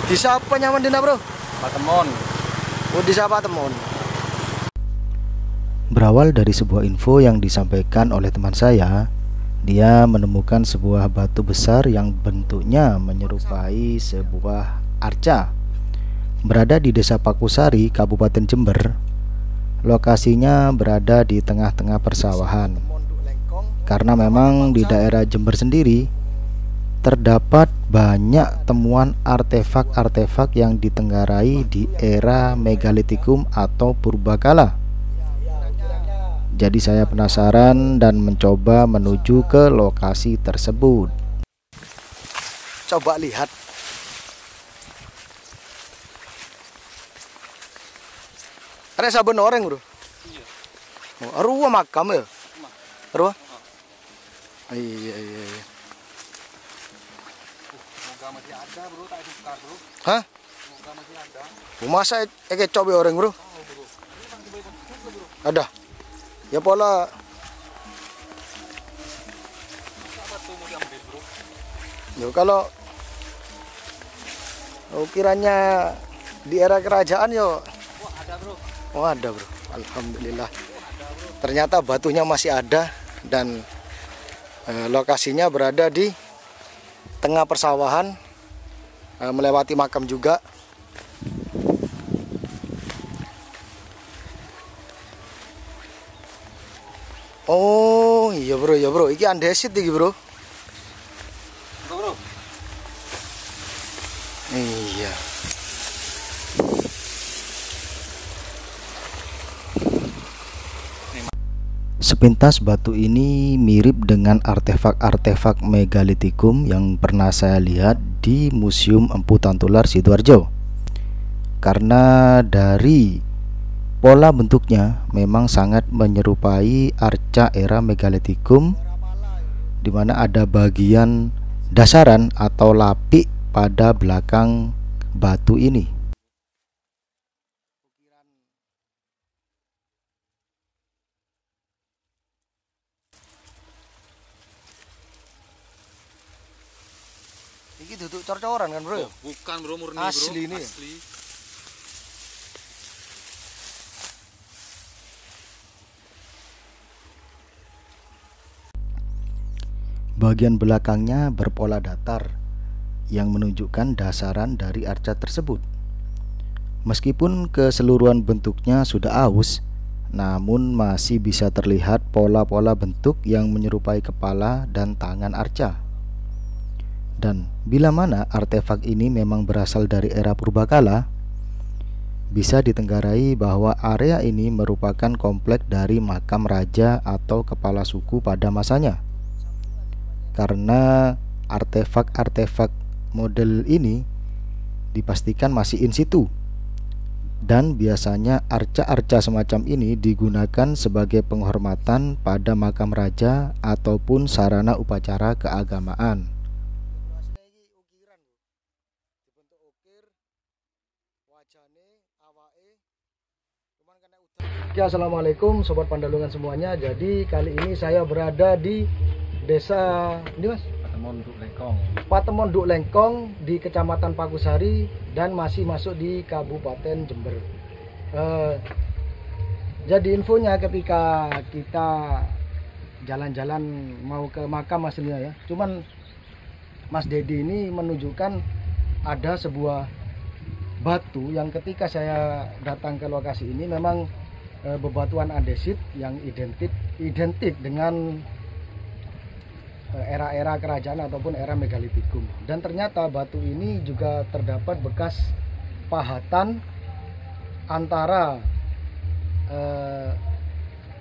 Di siapa nyaman dina, Bro? Patemon. Oh, di siapa Patemon? Berawal dari sebuah info yang disampaikan oleh teman saya, dia menemukan sebuah batu besar yang bentuknya menyerupai sebuah arca. Berada di Desa Pakusari, Kabupaten Jember. Lokasinya berada di tengah-tengah persawahan. Karena memang di daerah Jember sendiri terdapat banyak temuan artefak-artefak yang ditenggarai di era Megalitikum atau Purbakala. Jadi saya penasaran dan mencoba menuju ke lokasi tersebut. Coba lihat. Ada sabun orang, Bro. Iya. Oh, arwah makam ya? Arwah? Iya. Semoga masih ada, Bro, tak tukar, Bro. Hah? Semoga masih ada. Masa coba orang, Bro? Bro. Ada. Ya pola. Apa tuh mau diambil, Bro? Yo kalau kiranya di era kerajaan yo. Wah, ada, Bro. Oh, ada, Bro. Alhamdulillah. Ternyata batunya masih ada dan lokasinya berada di tengah persawahan, melewati makam juga. Oh iya, Bro, ya, Bro. Iki andesit iki, Bro. Bro. Iya. Sepintas batu ini mirip dengan artefak-artefak Megalitikum yang pernah saya lihat di Museum Empu Tantular Sidoarjo. Karena dari pola bentuknya memang sangat menyerupai arca era Megalitikum, di mana ada bagian dasaran atau lapik pada belakang batu ini. Iki duduk cor-coran kan, Bro? Oh, bukan, Bro, murni, Asli Bro. ini. Asli. Bagian belakangnya berpola datar yang menunjukkan dasaran dari arca tersebut. Meskipun keseluruhan bentuknya sudah aus, namun masih bisa terlihat pola-pola bentuk yang menyerupai kepala dan tangan arca. Dan bila mana artefak ini memang berasal dari era Purbakala, bisa ditenggarai bahwa area ini merupakan komplek dari makam raja atau kepala suku pada masanya. Karena artefak-artefak model ini dipastikan masih in situ. Dan biasanya arca-arca semacam ini digunakan sebagai penghormatan pada makam raja ataupun sarana upacara keagamaan. Ya, assalamualaikum Sobat Pandalungan semuanya. Jadi kali ini saya berada di desa ini, Mas, Patemon Duk Lengkong. Patemon Duk Lengkong di Kecamatan Pakusari dan masih masuk di Kabupaten Jember. Jadi infonya ketika kita jalan-jalan mau ke makam aslinya ya, cuman Mas Dedi ini menunjukkan ada sebuah batu yang ketika saya datang ke lokasi ini memang bebatuan andesit yang identik dengan era-era kerajaan ataupun era Megalitikum. Dan ternyata batu ini juga terdapat bekas pahatan antara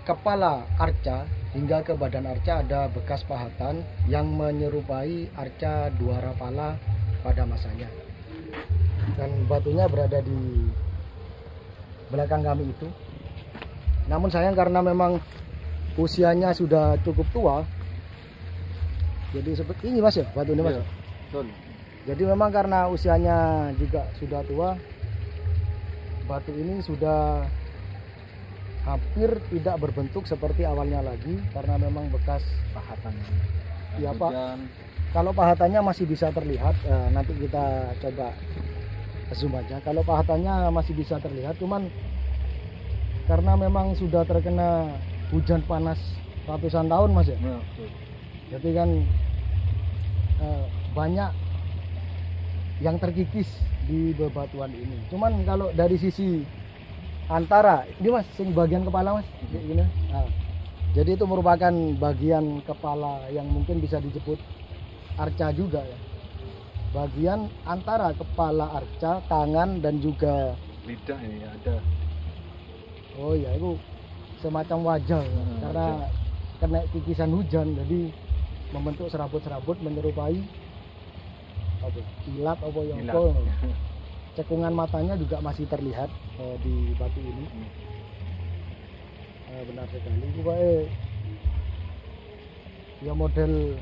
kepala arca hingga ke badan arca, ada bekas pahatan yang menyerupai arca Dwarapala pada masanya. Dan batunya berada di belakang kami itu. Namun sayang karena memang usianya sudah cukup tua. Jadi seperti ini, Mas, ya, batu ini, Mas. Iya, betul. Jadi memang karena usianya juga sudah tua, batu ini sudah hampir tidak berbentuk seperti awalnya lagi karena memang bekas Pahatan. Ya, Pak. Kalau pahatannya masih bisa terlihat, nanti kita coba zoom aja. Kalau pahatannya masih bisa terlihat, cuman karena memang sudah terkena hujan panas ratusan tahun Mas ya. Ya, betul. Jadi kan banyak yang terkikis di bebatuan ini. Cuman kalau dari sisi antara ini Mas, sing bagian kepala Mas, kayak gini. Nah, jadi itu merupakan bagian kepala yang mungkin bisa disebut arca juga ya. Bagian antara kepala arca, tangan dan juga Lidah ini ada. oh ya itu semacam wajah ya. Karena kena kikisan hujan jadi membentuk serabut-serabut menyerupai apa kilat apa yang Kilat. apa. Cekungan matanya juga masih terlihat di batu ini. Benar sekali. Pokoknya ya model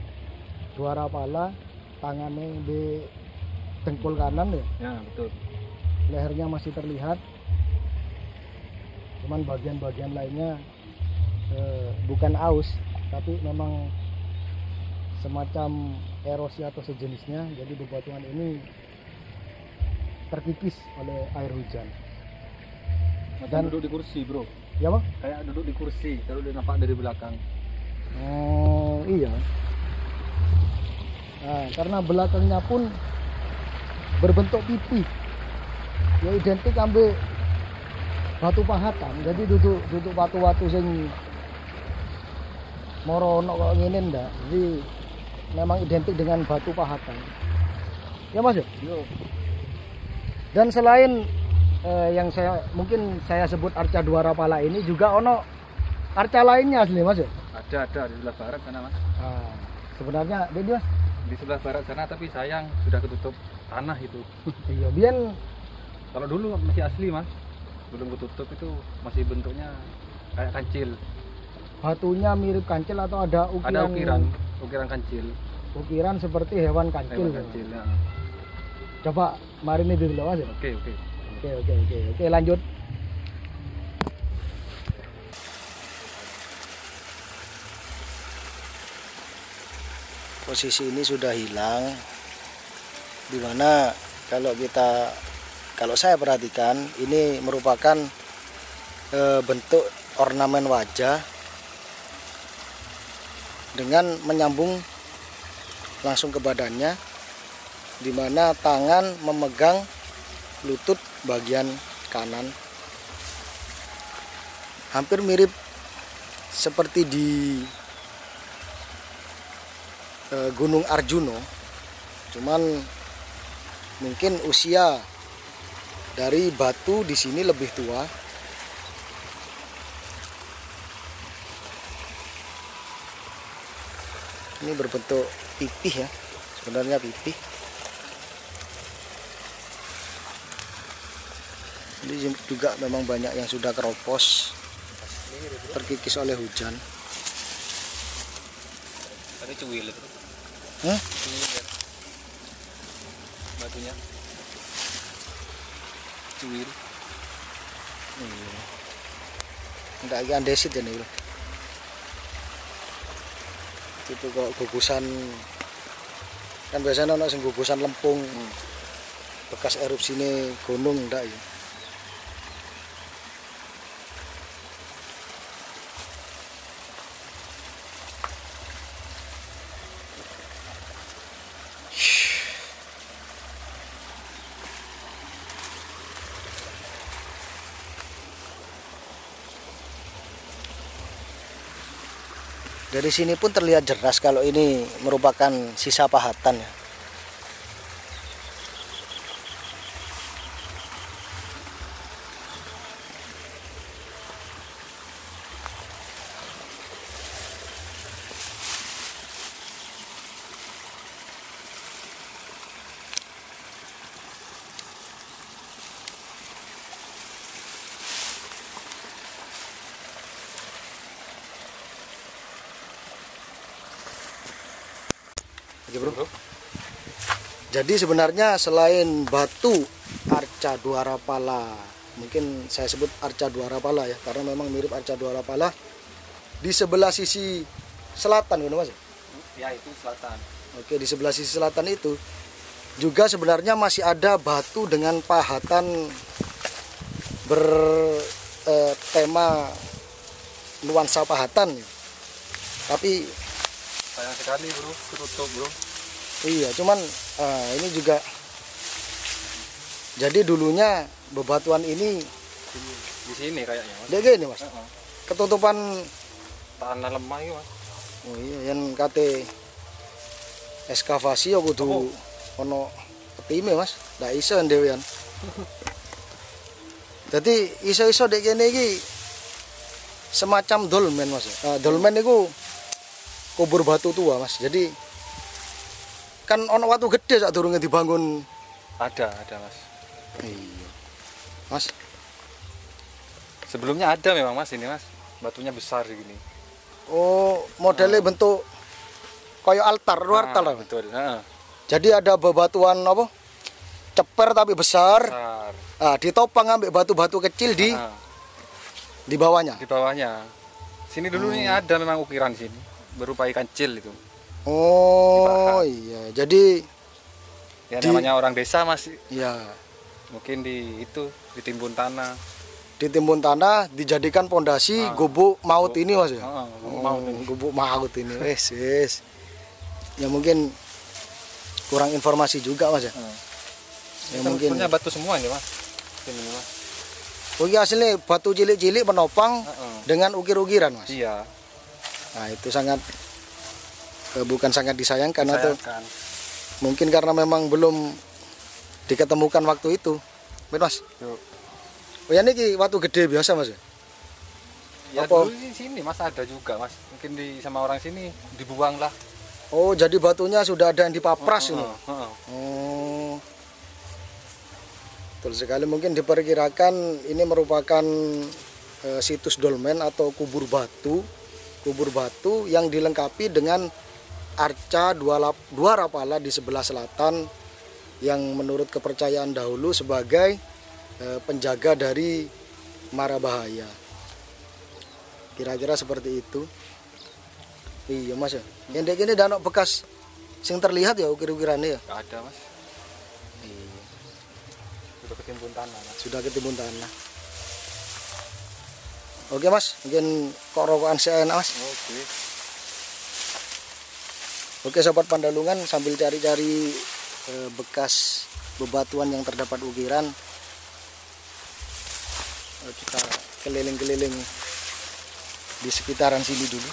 dua pala, tangannya di dengkul kanan ya, Ya, betul. lehernya masih terlihat. Cuman bagian-bagian lainnya bukan aus, tapi memang semacam erosi atau sejenisnya. Jadi bebatuan ini terkikis oleh air hujan. Macam duduk di kursi, bro. Ya bang? Kayak duduk di kursi, kalau dia nampak dari belakang. Oh iya. Nah, karena belakangnya pun berbentuk pipi, ya identik ambil batu pahatan. Jadi duduk batu-batu sing moro ono kok ngene ndak. Jadi memang identik dengan batu pahatan. Ya Mas ya? Yo. Dan selain yang mungkin saya sebut arca dua pala ini juga ono arca lainnya asli Mas ya? Ada di sebelah barat sana, Mas. Nah, sebenarnya ini Mas. Di sebelah barat sana, tapi sayang sudah ketutup tanah itu. Iya, biyen Kalau dulu masih asli, Mas. Belum ketutup itu masih bentuknya kayak kancil. batunya mirip kancil atau ada Ada ukiran ukiran kancil. ukiran seperti hewan kancil. Hewan kancil. Ya. Coba mari ini dulu Mas ya. Oke. Oke, lanjut. Posisi ini sudah hilang, dimana kalau saya perhatikan ini merupakan bentuk ornamen wajah dengan menyambung langsung ke badannya, dimana tangan memegang lutut bagian kanan, hampir mirip seperti di Gunung Arjuno, cuman mungkin usia dari batu di sini lebih tua. Ini berbentuk pipih ya, sebenarnya pipih. Ini juga memang banyak yang sudah keropos, terkikis oleh hujan. Tadi cuwil itu. Hah? Cuwil ya. Batunya. Cuwil. Enggak lagi andesit ya nih. Itu kok gugusan, kan biasanya ada sing gugusan lempung bekas erupsi ini gunung enggak ya. Dari sini pun terlihat jelas kalau ini merupakan sisa pahatan ya. Oke, bro. Jadi sebenarnya selain batu arca Dwarapala, mungkin saya sebut arca Dwarapala ya, karena memang mirip arca Dwarapala, di sebelah sisi selatan, gitu Mas. Ya, itu selatan. Oke, di sebelah sisi selatan itu juga sebenarnya masih ada batu dengan pahatan bertema nuansa pahatan. Tapi sayang sekali bro, ketutup bro. iya, cuman ini juga jadi dulunya bebatuan ini Di sini kayaknya mas. dia gini mas, ketutupan. Tanah lemah ini mas. Oh iya, yang kate ekskavasi ya kudu ono petime mas, ndak iso ndewean. Jadi iso-iso dek kene iki semacam dolmen mas. Dolmen itu kubur batu tua mas. Jadi kan ono watu gede saat durungnya dibangun. Ada mas. Iya mas. Sebelumnya ada memang mas ini mas. Batunya besar gini. Oh, modelnya bentuk kayak altar, altar. Betul. Jadi ada bebatuan apa? Ceper tapi besar. Ditopang ambek batu-batu kecil di bawahnya. Di bawahnya. Sini dulu nih ada memang ukiran sini berupa ikan cil itu. Oh iya. Jadi ya namanya orang desa mas. Iya. Mungkin ditimbun tanah. Ditimbun tanah, dijadikan pondasi gubuk maut ini mas ya. Gubuk maut ini. Wes. Ya mungkin kurang informasi juga mas ya. Ya mungkin punya batu semua ini mas. Ini mas. Oh iya, aslinya batu cilik-cilik penopang dengan ukir-ukiran mas. Iya. Nah itu bukan sangat disayangkan atau mungkin karena memang belum diketemukan waktu itu, mas. Oh ya ini watu gede biasa mas ya? Ya dulu di sini mas ada juga mas. Mungkin sama orang sini dibuang lah. Oh jadi batunya sudah ada yang dipapras ini. Oh. Betul sekali, mungkin diperkirakan ini merupakan situs dolmen atau kubur batu yang dilengkapi dengan arca dua rapala di sebelah selatan yang menurut kepercayaan dahulu sebagai penjaga dari mara bahaya. Kira-kira seperti itu. Iya mas ya. Yang ini danau bekas yang terlihat ya ukir-ukirannya ya? Gak ada mas. Iya. Sudah ketimbun tanah mas. Sudah ketimbun tanah. Oke mas, mungkin kok rokokan saya enak mas. Oke sobat Pandalungan, sambil cari-cari bekas bebatuan yang terdapat ukiran, kita keliling-keliling di sekitaran sini dulu.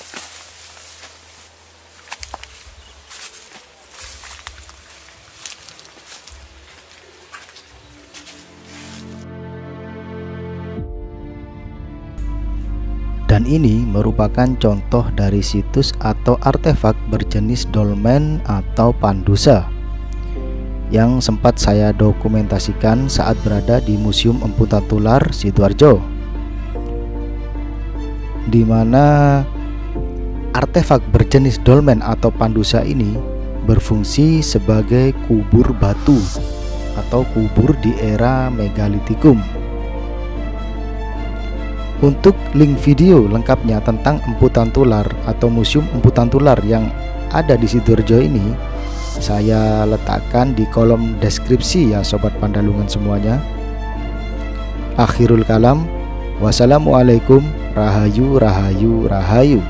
Dan ini merupakan contoh dari situs atau artefak berjenis dolmen atau pandusa yang sempat saya dokumentasikan saat berada di Museum Empu Tatular Sidoarjo, di mana artefak berjenis dolmen atau pandusa ini berfungsi sebagai kubur batu atau kubur di era megalitikum. Untuk link video lengkapnya tentang Empu Tatular atau Museum Empu Tatular yang ada di Sidoarjo ini, saya letakkan di kolom deskripsi ya sobat Pandalungan semuanya. Akhirul kalam, wassalamualaikum, rahayu rahayu rahayu.